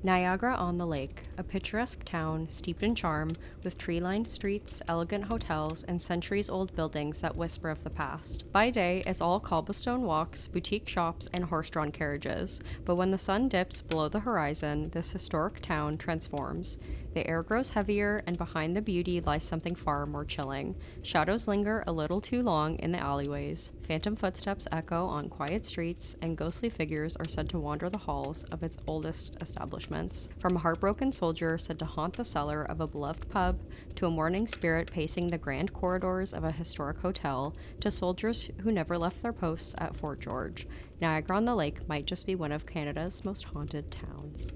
Niagara-on-the-Lake, a picturesque town steeped in charm, with tree-lined streets, elegant hotels, and centuries-old buildings that whisper of the past. By day, it's all cobblestone walks, boutique shops, and horse-drawn carriages. But when the sun dips below the horizon, this historic town transforms. The air grows heavier, and behind the beauty lies something far more chilling. Shadows linger a little too long in the alleyways, phantom footsteps echo on quiet streets, and ghostly figures are said to wander the halls of its oldest establishments. From a heartbroken soldier said to haunt the cellar of a beloved pub, to a mourning spirit pacing the grand corridors of a historic hotel, to soldiers who never left their posts at Fort George, Niagara-on-the-Lake might just be one of Canada's most haunted towns.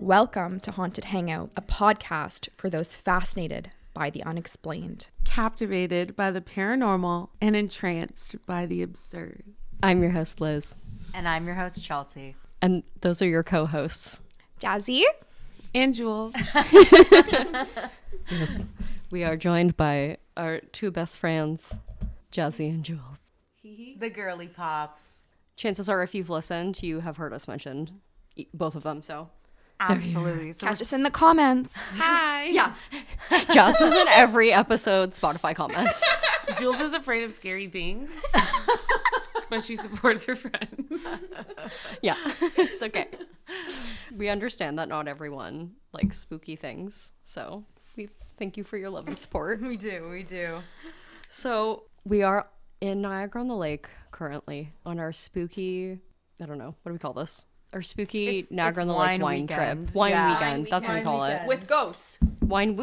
Welcome to Haunted Hangout, a podcast for those fascinated by the unexplained. Captivated by the paranormal and entranced by the absurd. I'm your host, Liz. And I'm your host, Chelsea. And those are your co-hosts. Jazzy? And Jules. Yes. We are joined by our two best friends, Jazzy and Jules. The girly pops. Chances are, if you've listened, you have heard us mention both of them, so... Absolutely. So Catch us in the comments. Hi. Yeah. Jazz is in every episode Spotify comments. Jules is afraid of scary things, but she supports her friends. Yeah, it's okay. We understand that not everyone likes spooky things, so we thank you for your love and support. We do. So we are in Niagara-on-the-Lake currently on our spooky, I don't know, what do we call this? Our spooky Niagara-on-the-Lake wine weekend. trip. Wine Yeah. weekend, that's what we call it. With ghosts. Wine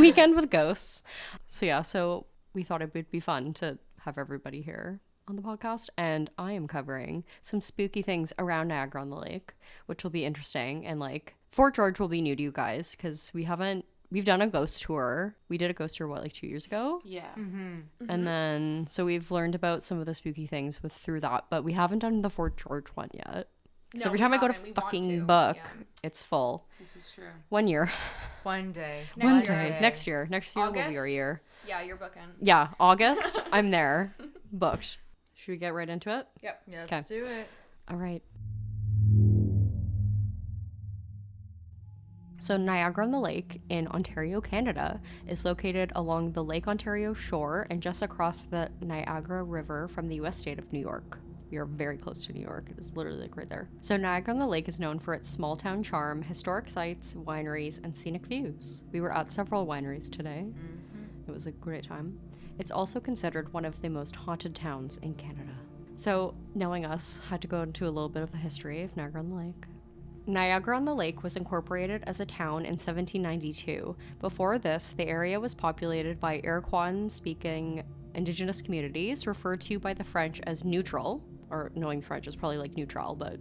weekend with ghosts. So we thought it would be fun to have everybody here on the podcast, and I am covering some spooky things around Niagara-on-the-Lake, which will be interesting. And like Fort George will be new to you guys because we've done a ghost tour. We did a ghost tour 2 years ago? Yeah. And then so we've learned about some of the spooky things through that, but we haven't done the Fort George one yet. So every time I go to fucking book, it's full. This is true. 1 year. One day. Next year. Next year will be August? our year. Yeah, you're booking. Yeah, August. I'm there. Booked. Should we get right into it? Yep. Yeah, Okay. let's do it. All right. So Niagara-on-the-Lake in Ontario, Canada, is located along the Lake Ontario shore and just across the Niagara River from the U.S. state of New York. We are very close to New York. It is literally like right there. So Niagara-on-the-Lake is known for its small town charm, historic sites, wineries, and scenic views. We were at several wineries today. It was a great time. It's also considered one of the most haunted towns in Canada. So knowing us, had to go into a little bit of the history of Niagara-on-the-Lake. Niagara-on-the-Lake was incorporated as a town in 1792. Before this, the area was populated by Iroquois-speaking indigenous communities referred to by the French as neutral, or knowing French is probably like neutral, but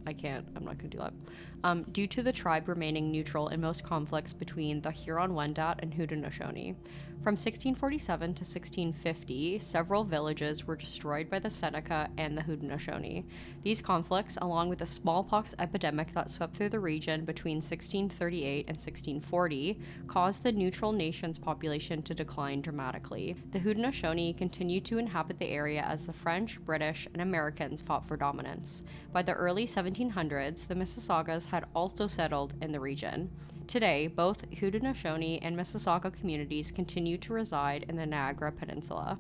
I'm not going to do that. Due to the tribe remaining neutral in most conflicts between the Huron-Wendat and Haudenosaunee. From 1647 to 1650, several villages were destroyed by the Seneca and the Haudenosaunee. These conflicts, along with a smallpox epidemic that swept through the region between 1638 and 1640, caused the neutral nation's population to decline dramatically. The Haudenosaunee continued to inhabit the area as the French, British, and Americans fought for dominance. By the early 1700s, the Mississaugas had also settled in the region. Today, both Haudenosaunee and Mississauga communities continue to reside in the Niagara Peninsula.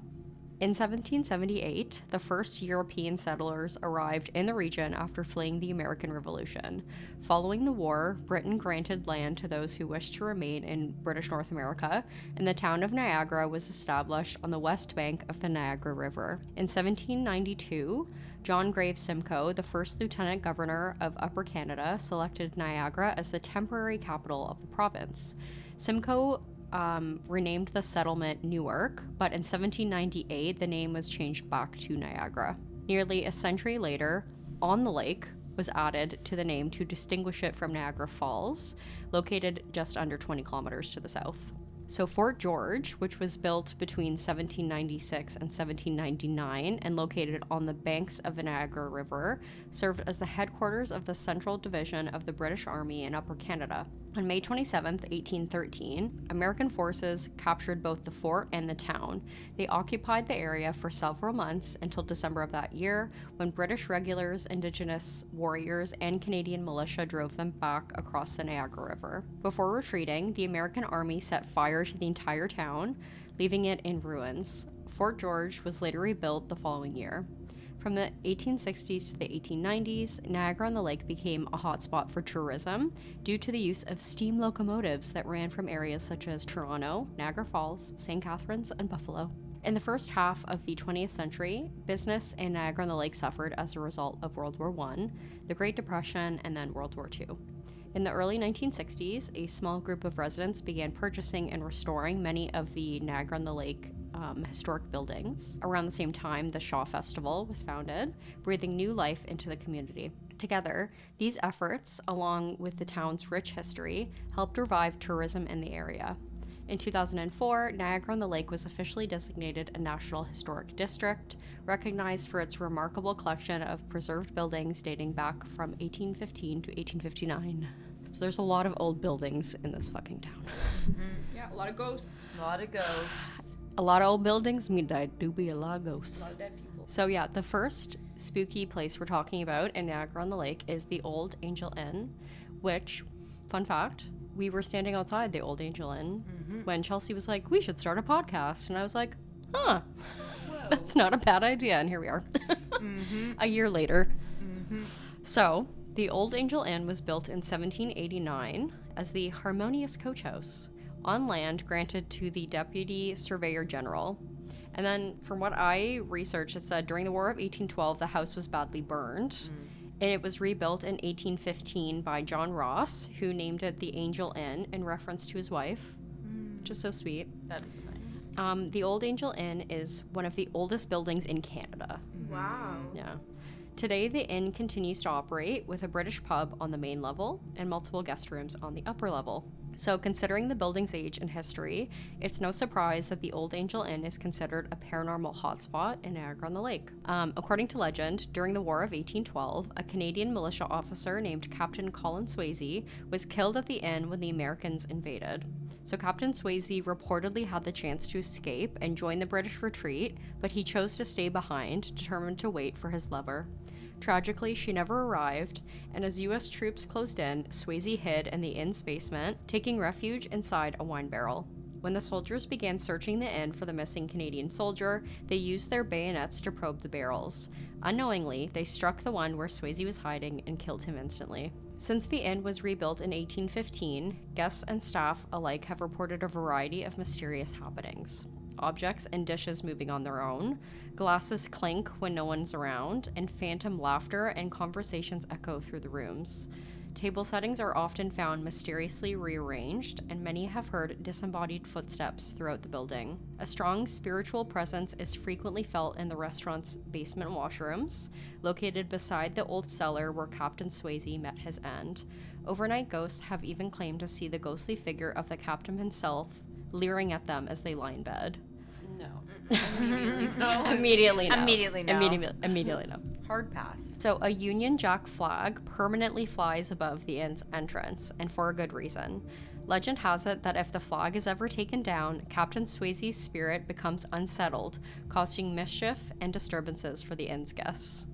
In 1778, the first European settlers arrived in the region after fleeing the American Revolution. Following the war, Britain granted land to those who wished to remain in British North America, and the town of Niagara was established on the west bank of the Niagara River. In 1792, John Graves Simcoe, the first Lieutenant Governor of Upper Canada, selected Niagara as the temporary capital of the province. Simcoe renamed the settlement Newark, but in 1798 the name was changed back to Niagara. Nearly a century later, on the lake, was added to the name to distinguish it from Niagara Falls, located just under 20 kilometers to the south. So Fort George, which was built between 1796 and 1799 and located on the banks of the Niagara River, served as the headquarters of the Central Division of the British Army in Upper Canada. On May 27, 1813, American forces captured both the fort and the town. They occupied the area for several months until December of that year, when British regulars, Indigenous warriors, and Canadian militia drove them back across the Niagara River. Before retreating, the American army set fire to the entire town, leaving it in ruins. Fort George was later rebuilt the following year. From the 1860s to the 1890s, Niagara-on-the-Lake became a hotspot for tourism due to the use of steam locomotives that ran from areas such as Toronto, Niagara Falls, St. Catharines, and Buffalo. In the first half of the 20th century, business in Niagara-on-the-Lake suffered as a result of World War I, the Great Depression, and then World War II. In the early 1960s, a small group of residents began purchasing and restoring many of the Niagara-on-the-Lake historic buildings. Around the same time, the Shaw Festival was founded, breathing new life into the community. Together, these efforts, along with the town's rich history, helped revive tourism in the area. In 2004, Niagara-on-the-Lake was officially designated a National Historic District, recognized for its remarkable collection of preserved buildings dating back from 1815 to 1859. So there's a lot of old buildings in this fucking town. Mm-hmm. Yeah, a lot of ghosts. A lot of ghosts. A lot of old buildings mean there do be a lot of ghosts. A lot of dead people. So yeah, the first spooky place we're talking about in Niagara-on-the-Lake is the Olde Angel Inn, which, fun fact, we were standing outside the Olde Angel Inn when Chelsea was like, we should start a podcast. And I was like, huh, that's not a bad idea. And here we are, a year later. So the Olde Angel Inn was built in 1789 as the Harmonious Coach House on land granted to the Deputy Surveyor General. And then from what I researched, it said during the War of 1812, the house was badly burned. And it was rebuilt in 1815 by John Ross, who named it the Angel Inn in reference to his wife, which is so sweet. That is nice. The Olde Angel Inn is one of the oldest buildings in Canada. Wow. Yeah. Today, the inn continues to operate with a British pub on the main level and multiple guest rooms on the upper level. So considering the building's age and history, it's no surprise that the Olde Angel Inn is considered a paranormal hotspot in Niagara-on-the-Lake. According to legend, during the War of 1812, a Canadian militia officer named Captain Colin Swayze was killed at the inn when the Americans invaded. So Captain Swayze reportedly had the chance to escape and join the British retreat, but he chose to stay behind, determined to wait for his lover. Tragically, she never arrived, and as U.S. troops closed in, Swayze hid in the inn's basement, taking refuge inside a wine barrel. When the soldiers began searching the inn for the missing Canadian soldier, they used their bayonets to probe the barrels. Unknowingly, they struck the one where Swayze was hiding and killed him instantly. Since the inn was rebuilt in 1815, guests and staff alike have reported a variety of mysterious happenings. Objects and dishes moving on their own, glasses clink when no one's around, and phantom laughter and conversations echo through the rooms. Table settings are often found mysteriously rearranged, and many have heard disembodied footsteps throughout the building. A strong spiritual presence is frequently felt in the restaurant's basement washrooms, located beside the old cellar where Captain Swayze met his end. Overnight ghosts have even claimed to see the ghostly figure of the captain himself leering at them as they lie in bed. No. Immediately no. Immediately no. Immediately no. Immediately no. Hard pass. So a Union Jack flag permanently flies above the inn's entrance, and for a good reason. Legend has it that if the flag is ever taken down, Captain Swayze's spirit becomes unsettled, causing mischief and disturbances for the inn's guests.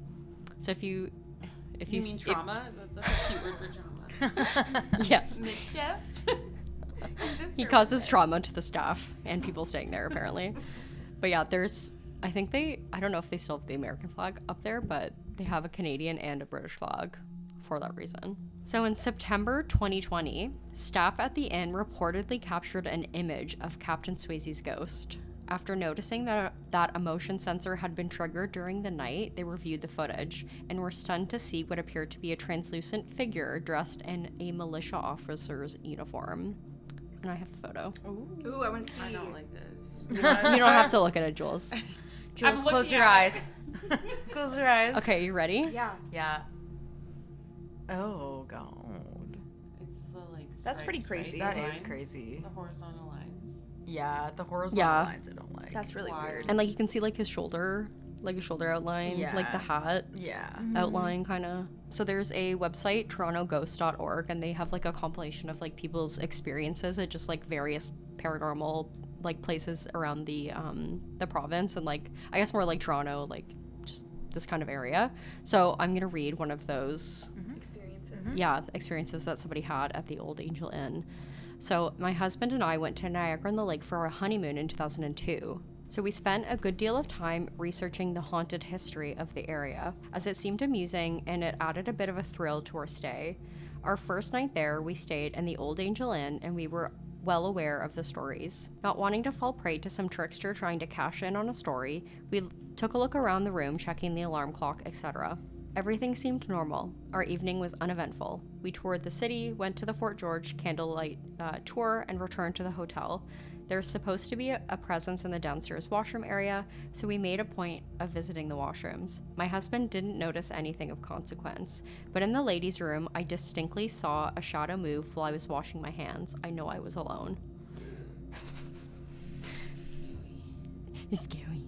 So if you mean trauma? That's a cute word for trauma. Yes. Mischief? He causes trauma to the staff and people staying there, apparently. But yeah, I don't know if they still have the American flag up there, but they have a Canadian and a British flag for that reason. So in September 2020, staff at the inn reportedly captured an image of Captain Swayze's ghost. After noticing that a motion sensor had been triggered during the night, they reviewed the footage and were stunned to see what appeared to be a translucent figure dressed in a militia officer's uniform. And I have the photo. Ooh, I want to see. I don't like this. You don't have to look at it, Jules. Jules, I'm close looking your at eyes. Close your eyes. Okay, you ready? Yeah. Yeah. Oh, God. It's the like. That's pretty stripes, crazy. Right? That The is lines, crazy. The horizontal lines. Yeah, the horizontal Yeah. lines I don't like. That's really Wild. weird. And like you can see like his shoulder, like a shoulder outline, like the Yeah. hat Yeah. outline kind of. So there's a website, torontoghost.org, and they have like a compilation of like people's experiences at just like various paranormal like places around the province, and like I guess more like Toronto, like just this kind of area. So I'm gonna read one of those experiences that somebody had at the Olde Angel Inn. So my husband and I went to Niagara-on-the-Lake for our honeymoon in 2002. So we spent a good deal of time researching the haunted history of the area, as it seemed amusing and it added a bit of a thrill to our stay. Our first night there, we stayed in the Olde Angel Inn, and we were well aware of the stories. Not wanting to fall prey to some trickster trying to cash in on a story, we took a look around the room, checking the alarm clock, etc. Everything seemed normal. Our evening was uneventful. We toured the city, went to the Fort George candlelight tour, and returned to the hotel. There's supposed to be a presence in the downstairs washroom area, so we made a point of visiting the washrooms. My husband didn't notice anything of consequence, but in the ladies' room, I distinctly saw a shadow move while I was washing my hands. I know I was alone. It's scary.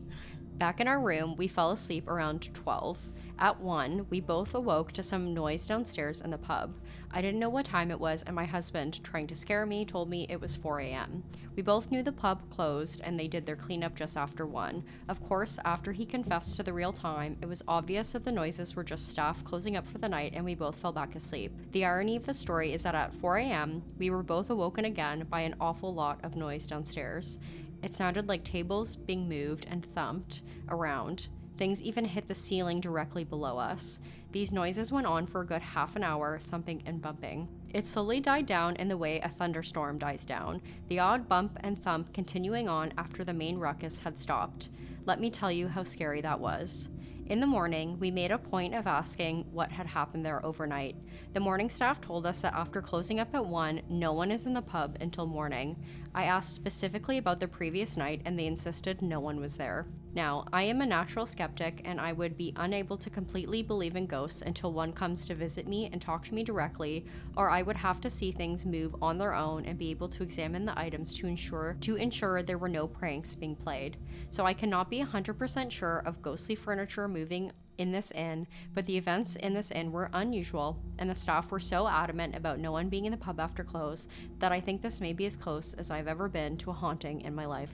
Back in our room, we fell asleep around 12. At 1, we both awoke to some noise downstairs in the pub. I didn't know what time it was, and my husband, trying to scare me, told me it was 4 a.m. We both knew the pub closed, and they did their cleanup just after 1. Of course, after he confessed to the real time, it was obvious that the noises were just staff closing up for the night, and we both fell back asleep. The irony of the story is that at 4 a.m., we were both awoken again by an awful lot of noise downstairs. It sounded like tables being moved and thumped around. Things even hit the ceiling directly below us. These noises went on for a good half an hour, thumping and bumping. It slowly died down in the way a thunderstorm dies down, the odd bump and thump continuing on after the main ruckus had stopped. Let me tell you how scary that was. In the morning, we made a point of asking what had happened there overnight. The morning staff told us that after closing up at 1, no one is in the pub until morning. I asked specifically about the previous night, and they insisted no one was there. Now, I am a natural skeptic, and I would be unable to completely believe in ghosts until one comes to visit me and talk to me directly, or I would have to see things move on their own and be able to examine the items to ensure there were no pranks being played. So I cannot be 100% sure of ghostly furniture moving in this inn, but the events in this inn were unusual, and the staff were so adamant about no one being in the pub after close that I think this may be as close as I've ever been to a haunting in my life.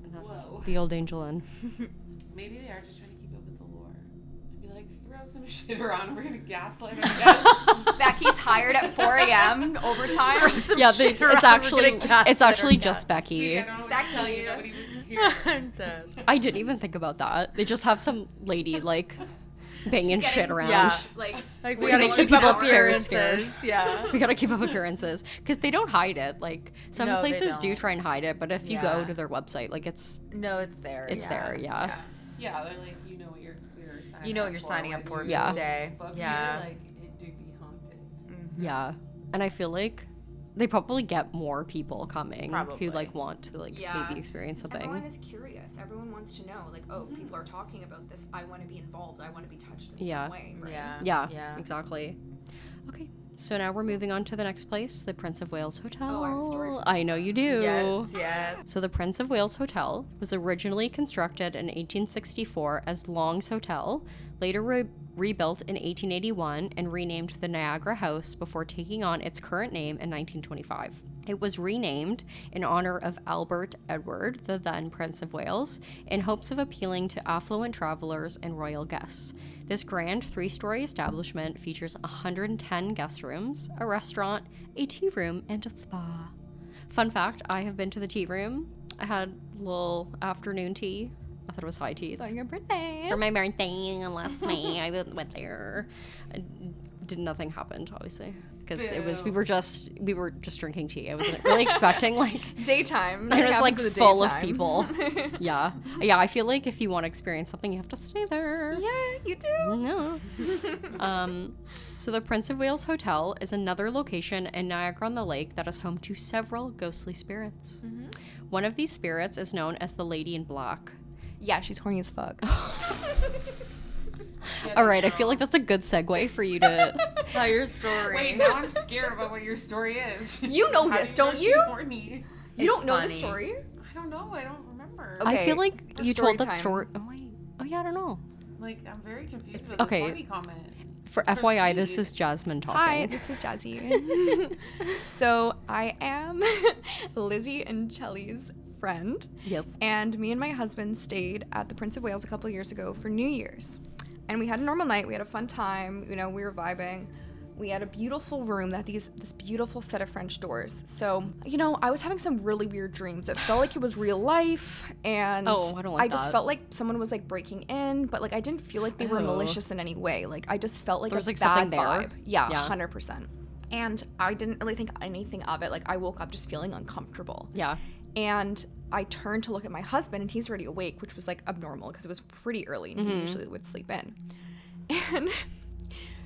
And that's Whoa. the Olde Angel Inn. Maybe they are just trying to keep up with the lore. And be like, throw some shit around and we're gonna gaslight them again. Becky's hired at 4 a.m. overtime. Yeah, it's actually just Becky. See, I don't know what to tell you. Nobody was here. I'm dead. I didn't even think about that. They just have some lady like banging shit around. Yeah. Like, Like, To make the people upstairs scared. Yeah. We gotta keep up appearances because they don't hide it. Like some No, they places do don't. try and hide it, but if you Yeah. go to their website, like it's No, it's there. there. Yeah. Yeah, they're like, you know what you're signing You know up what you're for signing when up for if you Yeah. you stay. book Yeah. here, like, it do be haunted. Yeah, and I feel like they probably get more people coming Probably. who like want to like Yeah. maybe experience something. everyone is curious. Everyone wants to know. Like, oh, people are talking about this. I want to be involved. I want to be touched in Yeah. some way. Right? Yeah. Yeah, Yeah. exactly. Okay, so now we're moving on to the next place, the Prince of Wales Hotel. Oh, I have a story for I know you do. Yes. Yes. So the Prince of Wales Hotel was originally constructed in 1864 as Long's Hotel, later rebuilt in 1881 and renamed the Niagara House before taking on its current name in 1925. It was renamed in honor of Albert Edward, the then Prince of Wales, in hopes of appealing to affluent travelers and royal guests. This grand 3-story establishment features 110 guest rooms, a restaurant, a tea room, and a spa. Fun fact, I have been to the tea room. I had a little afternoon tea. I thought it was high tea. It's your birthday. for my birthday last May. I went there. Nothing happened, obviously, because we were just drinking tea. I wasn't really expecting like Daytime. it was Nothing like happens in the full of daytime. people. Yeah. I feel like if you want to experience something, you have to stay there. Yeah, you do. No. So the Prince of Wales Hotel is another location in Niagara-on-the-Lake that is home to several ghostly spirits. One of these spirits is known as the Lady in Black. Yeah, she's horny as fuck. All right, I feel like that's a good segue for you to Tell your story. Wait, now I'm scared about what your story is. You know How this, do know don't she you? horny? You It's don't know the funny. story? I don't know. I don't remember. Okay. I feel like you story told that time. story. Oh wait. Oh yeah, I don't know. Like, I'm very confused with okay. this horny comment. For FYI, this Proceed. is Jasmine talking. Hi, this is Jazzy. So I am Lizzie and Chelly's friend. Yes. And me and my husband stayed at the Prince of Wales a couple years ago for New Year's. And we had a normal night. We had a fun time. You know, we were vibing. We had a beautiful room that this beautiful set of French doors. So, you know, I was having some really weird dreams. It felt like it was real life, and Oh, I don't like just that. felt like someone was like breaking in, but like I didn't feel like they were Ew. malicious in any way. Like I just felt like There was, a like, bad something there. vibe. Yeah, Yeah. 100%. And I didn't really think anything of it. Like I woke up just feeling uncomfortable. Yeah. And I turned to look at my husband, and he's already awake, which was like abnormal because it was pretty early, and he usually would sleep in. And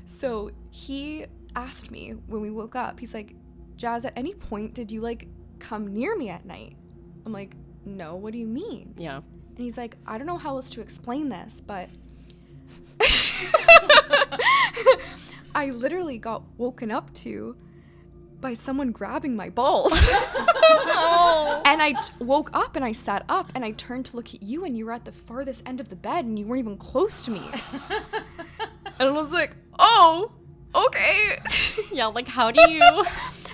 so he asked me when we woke up, he's like, Jazz, at any point did you like come near me at night? I'm like, no, what do you mean? Yeah. And he's like, I don't know how else to explain this, but I literally got woken up to by someone grabbing my balls. And I woke up and I sat up and I turned to look at you, and you were at the farthest end of the bed and you weren't even close to me. And I was like, oh, okay. Yeah. Like, how do you?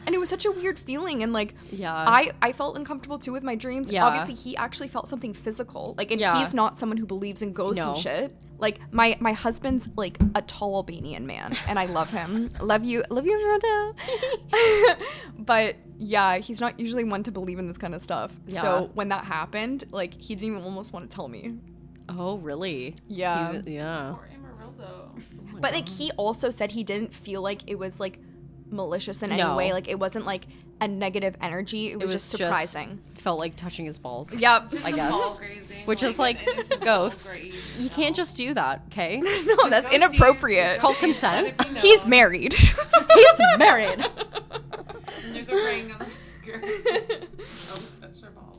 And it was such a weird feeling, and like Yeah. I felt uncomfortable too with my dreams. Yeah. Obviously he actually felt something physical. Like, and Yeah. he's not someone who believes in ghosts No. and shit. Like my husband's like a tall Albanian man, and I love him. love you, Rhoda. But yeah, he's not usually one to believe in this kind of stuff. Yeah. So when that happened, like he didn't even almost want to tell me. Oh, really? Yeah. Yeah. Poor Amarildo. But like he also said he didn't feel like it was like malicious in any No. way. Like it wasn't like a negative energy. It was just surprising. Felt like touching his balls. Yep. I Ball guess. grazing, Which is an like innocent ghosts. ball graze, You can't just do that, okay? No, that's Ghosties, inappropriate. It's called consent. let it be known. He's married. He's married. And there's a ring on the finger. Don't touch their balls.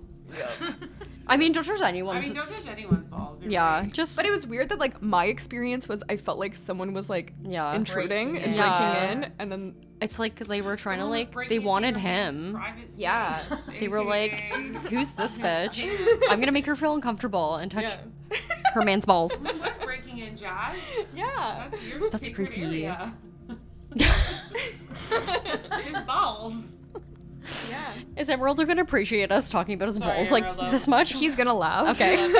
I mean, don't touch I anyone's. mean, don't touch anyone's balls. You're yeah, right. just. But it was weird that like my experience was I felt like someone was like Yeah. intruding Breaking and in. Yeah. breaking in, and then It's like they were trying Someone was to breaking they into wanted your man's him. private space, Yeah. They were like, aka "Who's this bitch? I'm gonna make her feel uncomfortable and touch yeah. her man's balls." What's breaking in, Jazz? Yeah. That's your That's secret creepy. area. His balls. Yeah. Is Emerald gonna appreciate us talking about his Sorry, balls like Emeraldo. this much? He's gonna laugh. Okay.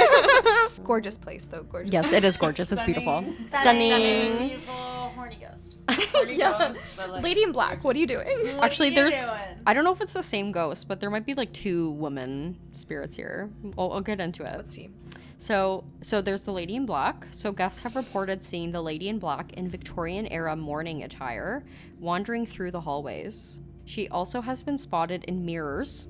Gorgeous place though. Gorgeous. Yes, it is gorgeous. It's beautiful. Stunning. Beautiful horny ghost. Horny Yeah. ghost, but, like, Lady in Black. What are you doing? what Actually, are you there's. doing? I don't know if it's the same ghost, but there might be like two woman spirits here. I'll get into it. Let's see. So there's the Lady in Black. So guests have reported seeing the Lady in Black in Victorian era mourning attire, wandering through the hallways. She also has been spotted in mirrors.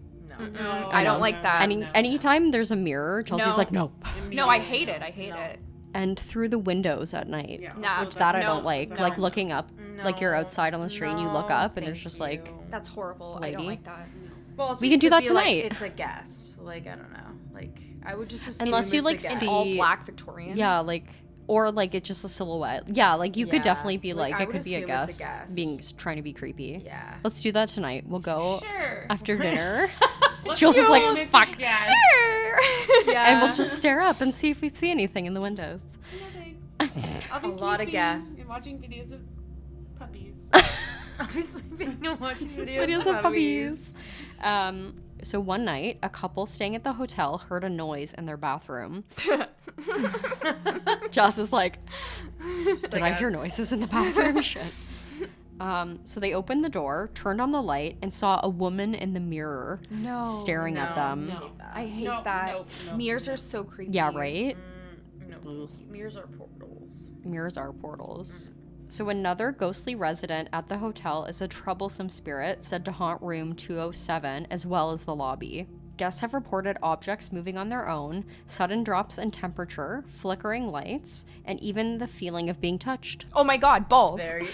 No, I don't like that. Anytime there's a mirror, Chelsea's No. like, no. No, I hate it. I hate it. And through the windows at night. Yeah. Nah. Which that I No, don't like. no. Like looking up, like you're No. outside on the street and you look No, up and there's thank just like, you. That's horrible. I don't Lady. like that. Well, also We you can do could that be like, tonight. it's a guest. Like, I don't know. Like, I would just assume Unless you, it's like, a guest. see- All black Victorian. yeah, like, or like it's just a silhouette. Yeah, like you could Yeah. definitely be Like, like, I it would could be a assume it's a guest, guest. being trying to be creepy. Yeah. Let's do that tonight. We'll go Sure. after dinner. Let's Jules is go like, on this fuck. guest. Sure. Yeah. And we'll just stare up and see if we see anything in the windows. No, thanks. I'll be A lot of sleeping guests. and watching videos of puppies. Obviously, being watching Videos of puppies. So one night, a couple staying at the hotel heard a noise in their bathroom. Joss is like, did I hear noises in the bathroom? Shit. So they opened the door, turned on the light, and saw a woman in the mirror No. staring at them. No. I hate No, that. no, no, Mirrors no. are so creepy. Yeah, right? No, mirrors are portals. Mirrors are portals. So another ghostly resident at the hotel is a troublesome spirit said to haunt room 207 as well as the lobby. Guests have reported objects moving on their own, sudden drops in temperature, flickering lights, and even the feeling of being touched. Oh my god, balls. There you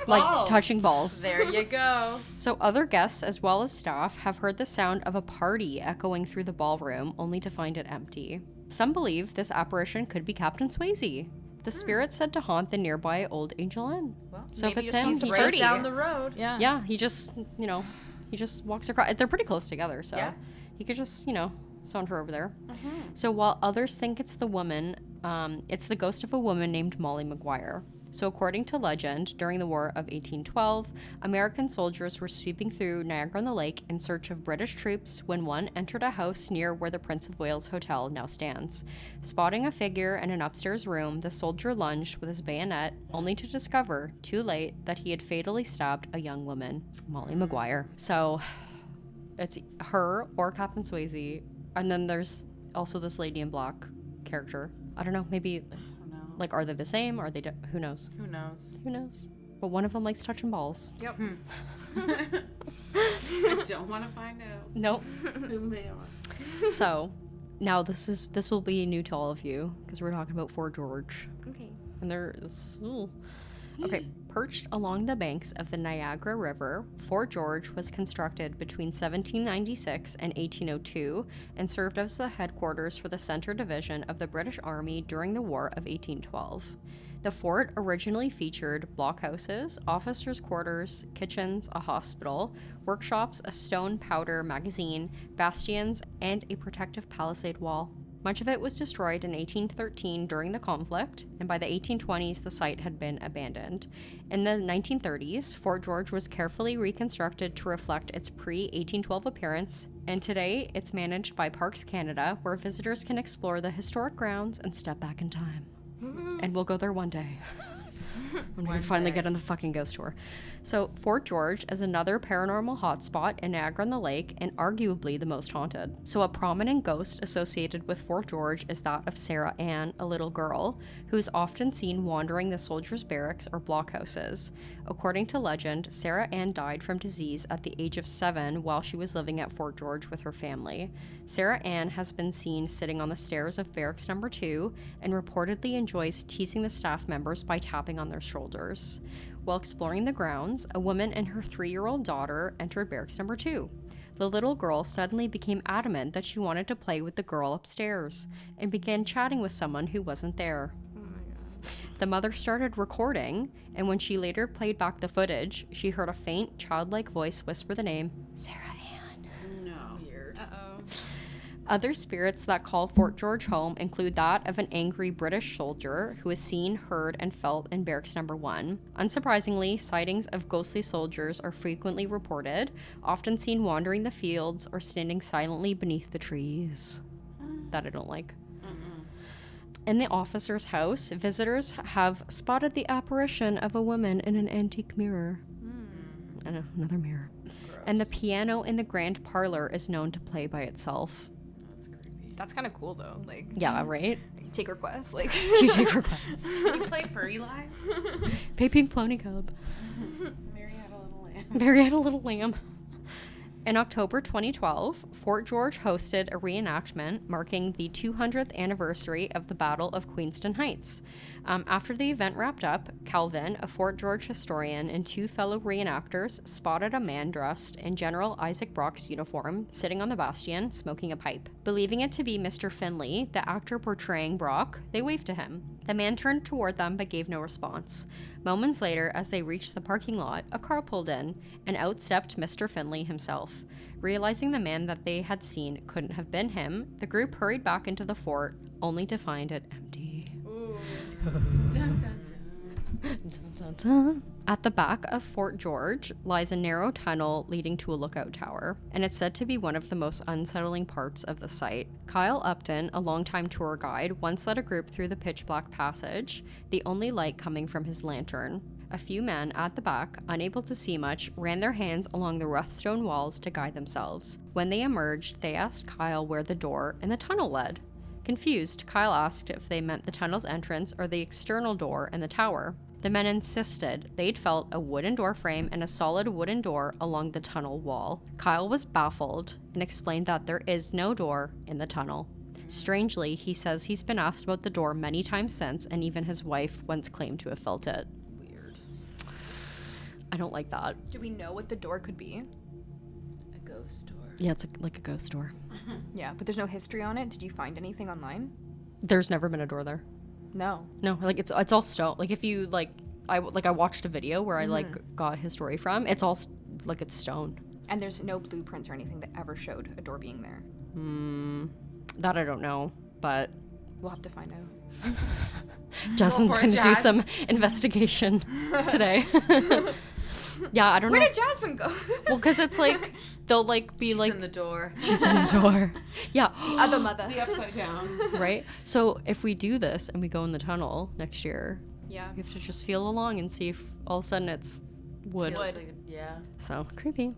Like Balls. touching balls. There you go. So other guests as well as staff have heard the sound of a party echoing through the ballroom only to find it empty. Some believe this apparition could be Captain Swayze. The spirit's said to haunt the nearby Olde Angel Inn. Well, So if maybe it's just him, wants he to right party. down the road. Yeah. yeah, he just, he just walks across. They're pretty close together, so Yeah. he could just, saunter over there. So while others think it's the woman, it's the ghost of a woman named Molly Maguire. So according to legend, during the War of 1812, American soldiers were sweeping through Niagara-on-the-Lake in search of British troops when one entered a house near where the Prince of Wales Hotel now stands. Spotting a figure in an upstairs room, the soldier lunged with his bayonet, only to discover, too late, that he had fatally stabbed a young woman, Molly Maguire. So it's her or Captain Swayze, and then there's also this lady in black character. I don't know, maybe... Like, are they the same? Are they... who knows? Who knows? Who knows? But one of them likes touching balls. Yep. I don't want to find out Nope. who they are. So, now this will be new to all of you, because we're talking about Fort George. Okay. And there's... Okay, perched along the banks of the Niagara River, Fort George was constructed between 1796 and 1802 and served as the headquarters for the Centre Division of the British Army during the War of 1812. The fort originally featured blockhouses, officers' quarters, kitchens, a hospital, workshops, a stone powder magazine, bastions, and a protective palisade wall. Much of it was destroyed in 1813 during the conflict, and by the 1820s the site had been abandoned. In the 1930s, Fort George was carefully reconstructed to reflect its pre-1812 appearance, and today it's managed by Parks Canada, where visitors can explore the historic grounds and step back in time. And we'll go there one day. When we finally get on the fucking ghost tour. So, Fort George is another paranormal hotspot in Niagara-on-the-Lake and arguably the most haunted. So, a prominent ghost associated with Fort George is that of Sarah Ann, a little girl, who is often seen wandering the soldiers' barracks or blockhouses. According to legend, Sarah Ann died from disease at the age of 7 while she was living at Fort George with her family. Sarah Ann has been seen sitting on the stairs of Barracks Number 2 and reportedly enjoys teasing the staff members by tapping on their shoulders. While exploring the grounds, a woman and her 3-year-old daughter entered Barracks Number 2. The little girl suddenly became adamant that she wanted to play with the girl upstairs and began chatting with someone who wasn't there. The mother started recording, and when she later played back the footage, she heard a faint, childlike voice whisper the name, Sarah Ann. No. Weird. Uh-oh. Other spirits that call Fort George home include that of an angry British soldier who is seen, heard, and felt in Barracks Number 1. Unsurprisingly, sightings of ghostly soldiers are frequently reported, often seen wandering the fields or standing silently beneath the trees. That I don't like. In the officer's house, visitors have spotted the apparition of a woman in an antique mirror. And another mirror. And the piano in the grand parlor is known to play by itself. That's creepy. That's kind of cool though. Like, Yeah, right? take requests. Like, Do you take requests? Can you play Furry Live? Pay Pink Plony Cub. Mary had a little lamb. Mary had a little lamb. In October 2012, Fort George hosted a reenactment marking the 200th anniversary of the Battle of Queenston Heights. After the event wrapped up, Calvin, a Fort George historian, and 2 fellow reenactors spotted a man dressed in General Isaac Brock's uniform sitting on the bastion smoking a pipe. Believing it to be Mr. Finley, the actor portraying Brock, they waved to him. The man turned toward them but gave no response. Moments later, as they reached the parking lot, a car pulled in, and out stepped Mr. Finley himself. Realizing the man that they had seen couldn't have been him, the group hurried back into the fort, only to find it empty. Dun, dun, dun. At the back of Fort George lies a narrow tunnel leading to a lookout tower, and it's said to be one of the most unsettling parts of the site. Kyle Upton, a longtime tour guide, once led a group through the pitch-black passage, the only light coming from his lantern. A few men at the back, unable to see much, ran their hands along the rough stone walls to guide themselves. When they emerged, they asked Kyle where the door in the tunnel led. Confused, Kyle asked if they meant the tunnel's entrance or the external door in the tower. The men insisted they'd felt a wooden door frame and a solid wooden door along the tunnel wall. Kyle was baffled and explained that there is no door in the tunnel. Strangely, he says he's been asked about the door many times since, and even his wife once claimed to have felt it. Weird. I don't like that. do we know what the door could be? A ghost door. Yeah, it's like a ghost door. Yeah, but there's no history on it. Did you find anything online? There's never been a door there. No. No, like it's all stone. Like if you like, I watched a video where I like got his story from. It's all like it's stone. And there's no blueprints or anything that ever showed a door being there. That I don't know, but We'll have to find out. Justin's for it, gonna do Jazz. some investigation today. Yeah, I don't Where know. did Jasmine go? Well, because it's like they'll like be She's like in the door. she's in the door. Yeah, Other mother. The upside down. right. So if we do this and we go in the tunnel next year, Yeah. we have to just feel along and see if all of a sudden it's wood. Feels like yeah. So creepy.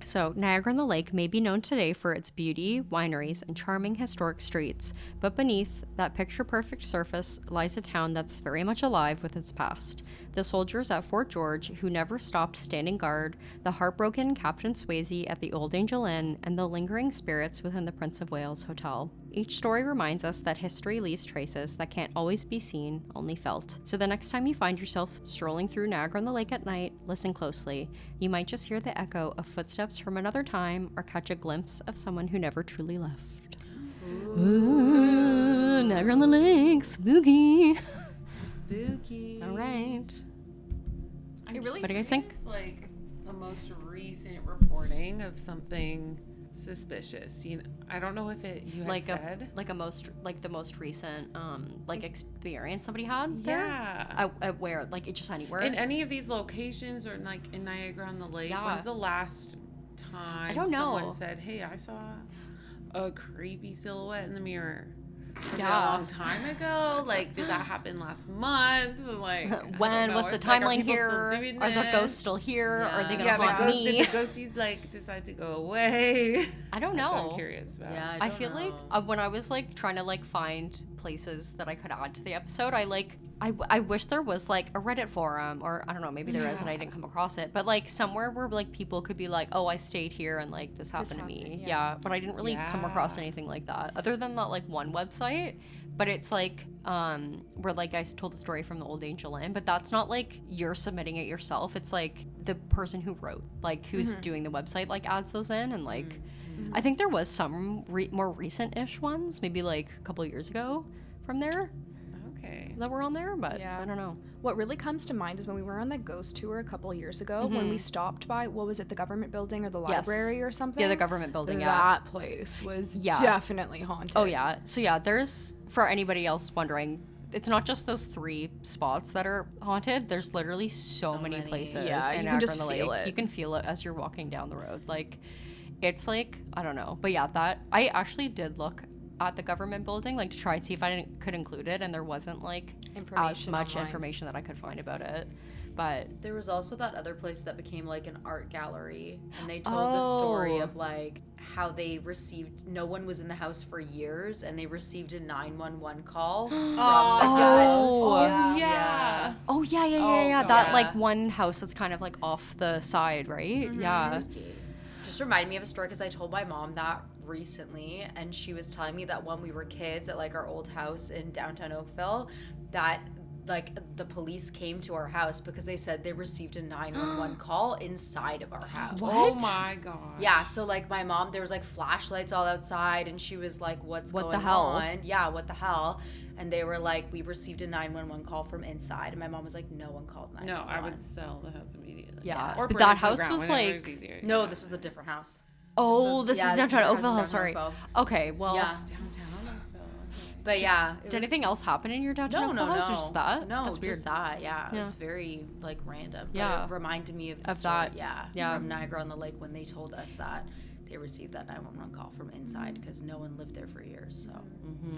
So, Niagara-on-the-Lake may be known today for its beauty, wineries, and charming historic streets, but beneath that picture-perfect surface lies a town that's very much alive with its past. The soldiers at Fort George who never stopped standing guard, the heartbroken Captain Swayze at the Olde Angel Inn, and the lingering spirits within the Prince of Wales Hotel. Each story reminds us that history leaves traces that can't always be seen, only felt. So the next time you find yourself strolling through Niagara-on-the-Lake at night, listen closely. You might just hear the echo of footsteps from another time or catch a glimpse of someone who never truly left. Ooh, Niagara-on-the-Lake, spooky. Spooky. All right. It really What do you guys think? It's like the most recent reporting of something suspicious. You know, I don't know if you had Like said. the most recent like experience somebody had there? Yeah. Where like it just anywhere. In any of these locations or like in Niagara-on-the-Lake, Yeah. when's the last time don't know. someone said, "Hey, I saw a creepy silhouette in the mirror"? Was it a Yeah. long time ago? Like, did that happen last month? Like, I don't When? know. What's the It's like, are timeline people still here? doing Are the this? ghosts still here? Are they gonna Yeah, haunt me? did the ghosties like decide to go away? I don't That's what know. I'm curious about. Yeah, I feel like when I was like trying to like find places that I could add to the episode, I wish there was like a Reddit forum, or I don't know, maybe there is and I didn't come across it, but like somewhere where like people could be like, oh, I stayed here and like this happened to me. happened, Yeah. But I didn't really come across Yeah. anything like that other than that like one website. But it's like where like I told the story from the Olde Angel Inn, but that's not like you're submitting it yourself. It's like the person who wrote, like who's doing the website, like adds those in, and like I think there was some more recent-ish ones, maybe like a couple of years ago from there Okay. that were on there, but Yeah. I don't know. What really comes to mind is when we were on that ghost tour a couple years ago, when we stopped by, what was it, the government building or the Yes. library or something? Yeah, the government building. Yeah. That place was Yeah. definitely haunted. Oh yeah. So yeah, there's, for anybody else wondering, it's not just those 3 spots that are haunted. There's literally so many many. places. Yeah, in you can just Niagara-on-the-Lake. feel it. You can feel it as you're walking down the road. Like, it's like, I don't know. But yeah, that I actually did look at the government building, like to try and see if I could include it, and there wasn't like as Information much online. information that I could find about it. But There was also that other place that became like an art gallery, and they told the story Oh. of like how they received, no one was in the house for years, and they received a 911 call from the guest. Oh. Yeah. oh yeah, Oh, yeah. God. That like one house that's kind of like off the side, right? Yeah. Freaky. Just reminded me of a story because I told my mom that recently, and she was telling me that when we were kids at like our old house in downtown Oakville, that like the police came to our house because they said they received a 911 call inside of our house. Oh my god. Yeah, so like my mom, there was like flashlights all outside, and she was like, "What's What going the hell?" on?" Yeah, what the hell? And they were like, "We received a 911 call from inside," and my mom was like, "No one called 911." No, I would sell the house immediately. Yeah. Or But burn it that to the house ground, was, whatever's like- easier. No, Yeah. this was a different house. Oh, this yeah, is this downtown is Oakville. downtown Sorry. Oakville. Okay, well, Yeah. Downtown Oakville. Okay. But yeah, it did was- anything else happen in your downtown No, Oakville no, house, no. or just that? No, That's weird. just that. Yeah, it Yeah. was very like random. But Yeah. it reminded me of the Of story. that. Yeah, Yeah. from Niagara-on-the-Lake when they told us that they received that 911 call from inside because no one lived there for years. So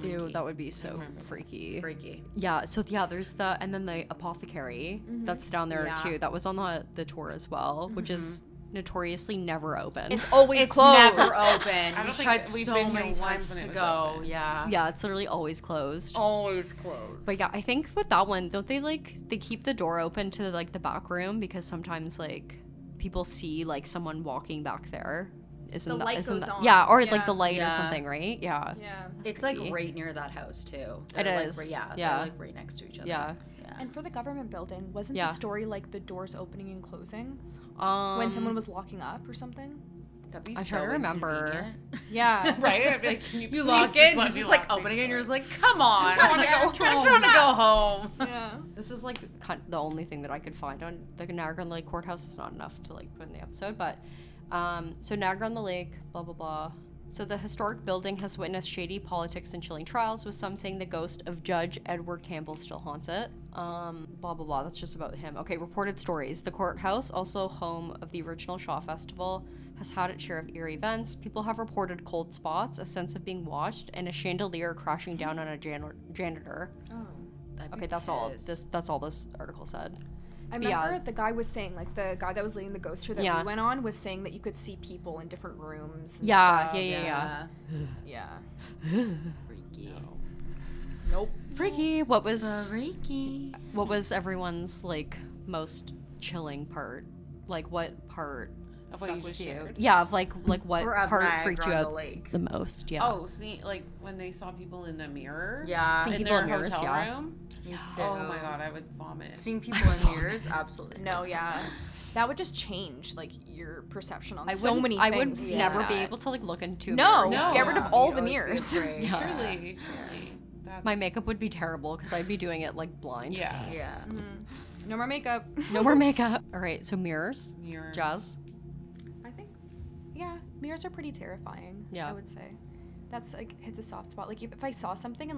Ew, freaky. that would be so freaky. freaky. Yeah, so yeah, there's the, and then the apothecary that's down there Yeah. too. That was on the tour as well, which is notoriously never open. It's always It's closed. never open. I don't We've think tried we've so been here many once times when to it was go. open. Yeah. yeah, it's literally always closed. Always closed. But yeah, I think with that one, don't they like they keep the door open to like the back room because sometimes like people see like someone walking back there. Isn't The that, light isn't goes that- on. Yeah, or like Yeah. the light or Yeah. something, right? Yeah. Yeah. It's creepy. like right near that house too. It They're, is. Like, yeah, Yeah. they're like right next to each other. Yeah. Yeah. And for the government building, wasn't Yeah. the story like the doors opening and closing When when someone was locking up or something? That'd be I'm so trying to remember. inconvenient. Yeah. Right? I'd be like, can you You please lock just it, let she's me just like lock opening it, and things you're doors? just like, come on, I want to go. I'm trying to go home. Yeah. This is like the only thing that I could find on the Niagara-on-the-Lake courthouse. Is not enough to like put in the episode, but so Niagara-on-the-Lake, blah blah blah. So the historic building has witnessed shady politics and chilling trials, with some saying the ghost of Judge Edward Campbell still haunts it. Blah blah blah. That's just about him. Okay, reported stories. The courthouse, also home of the original Shaw Festival, has had its share of eerie events. People have reported cold spots, a sense of being watched, and a chandelier crashing down on a janitor. Oh. Okay, that's all. That's all this article said. I But remember yeah. the guy was saying, like, the guy that was leading the ghost tour that Yeah. we went on was saying that you could see people in different rooms and Yeah, stuff. yeah. Yeah. Freaky. Nope. Freaky. What was Freaky. everyone's like most chilling part? Like what part Of what stuck you with just you? shared? Yeah, of like what Or of part freaked you out Niagara-on-the-Lake. the most? Yeah. Oh, see, like when they saw people in the mirror. Yeah. Seeing In people their in mirrors, hotel yeah. room. Me too. Oh my god, I would vomit. Seeing people in mirrors, absolutely. No, yeah. That would just change, like, your perception on I so wouldn't- many I things. would Yeah. never like be that. able to like look into a No, mirror. No. get rid of Yeah. all You the always be mirrors. afraid. Yeah. Truly, truly. That's, My makeup would be terrible because I'd be doing it like blind. Yeah. Yeah. No more makeup. No more makeup. All right, so mirrors. Mirrors. Jazz. I think, yeah, mirrors are pretty terrifying. Yeah. I would say that's like hits a soft spot. Like if I saw something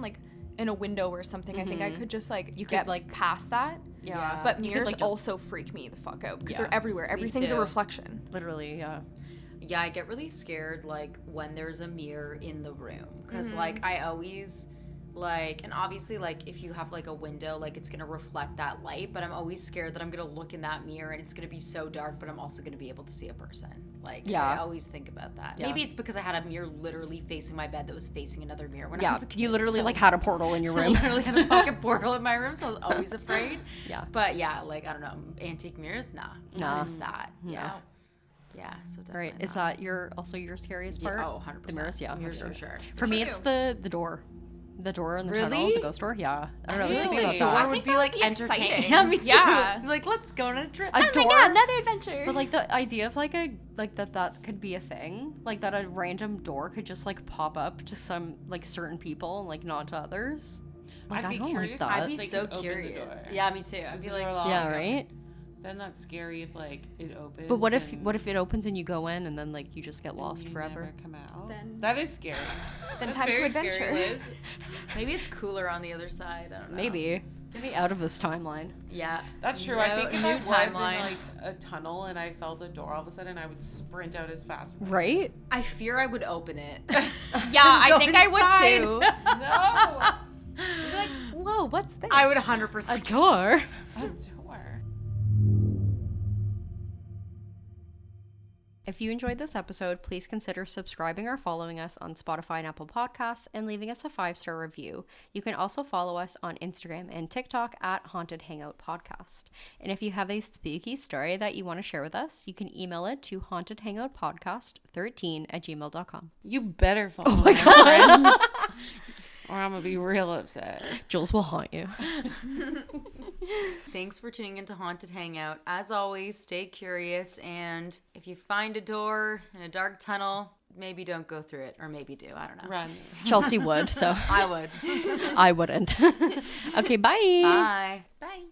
in a window or something, I think I could just like You could, get like- past that. Yeah. But You could, mirrors like, just- also freak me the fuck out because Yeah. they're everywhere. Everything's a too. reflection. Literally, yeah. Yeah, I get really scared like when there's a mirror in the room because like I always like, and obviously like if you have like a window, like it's gonna reflect that light, but I'm always scared that I'm gonna look in that mirror and it's gonna be so dark, but I'm also gonna be able to see a person. Like Yeah. I always think about that. Yeah. Maybe it's because I had a mirror literally facing my bed that was facing another mirror when I Yeah, was a kid. you literally so- like had a portal in your I room. literally had a fucking portal in my room, so I was always afraid. Yeah. But yeah, like I don't know, antique mirrors, nah. Nah. It's that. No. Yeah. Yeah, so All definitely right, is not. that your scariest Yeah, part? oh, 100%. The mirrors, yeah. Mirrors for for sure. For me, it's the door. The door in the tunnel, Really? the ghost door. Yeah, I don't know. I was Really? thinking about The that. door I would think be that like would be entertaining. exciting. Yeah, me too. Yeah. Like, let's go on a trip. A door, another adventure. but like the idea of like that could be a thing, like that a random door could just like pop up to some like certain people and like not to others. Like, I'd I be don't curious like if that. I'd be they so could open the curious. door. Yeah, me too. I'd Is be the like, door locked? Yeah, right. Then that's scary if like it opens. But what if and it opens and you go in and then like you just get lost you forever? never come out? Then- That is scary. Then That's time to very adventure. Scary, Liz. maybe it's cooler on the other side. I don't know. Maybe. Get me out of this timeline. Yeah. That's true. I think if new I was timeline. in like a tunnel and I felt a door all of a sudden, I would sprint out as fast as Right? I fear I would open it. Yeah, I Go think I inside. would too. No! I'd be like, whoa, what's this? I would 100%. A door. A door. If you enjoyed this episode, please consider subscribing or following us on Spotify and Apple Podcasts and leaving us a 5-star review. You can also follow us on Instagram and TikTok at Haunted Hangout Podcast. And if you have a spooky story that you want to share with us, you can email it to hauntedhangoutpodcast13@gmail.com. You better follow my friends, or I'm gonna be real upset. Jules will haunt you. Thanks for tuning into Haunted Hangout. As always, stay curious, and if you find a door in a dark tunnel, maybe don't go through it, or maybe do. I don't know. Run. Chelsea would, so I would. I wouldn't. Okay, bye. Bye. Bye.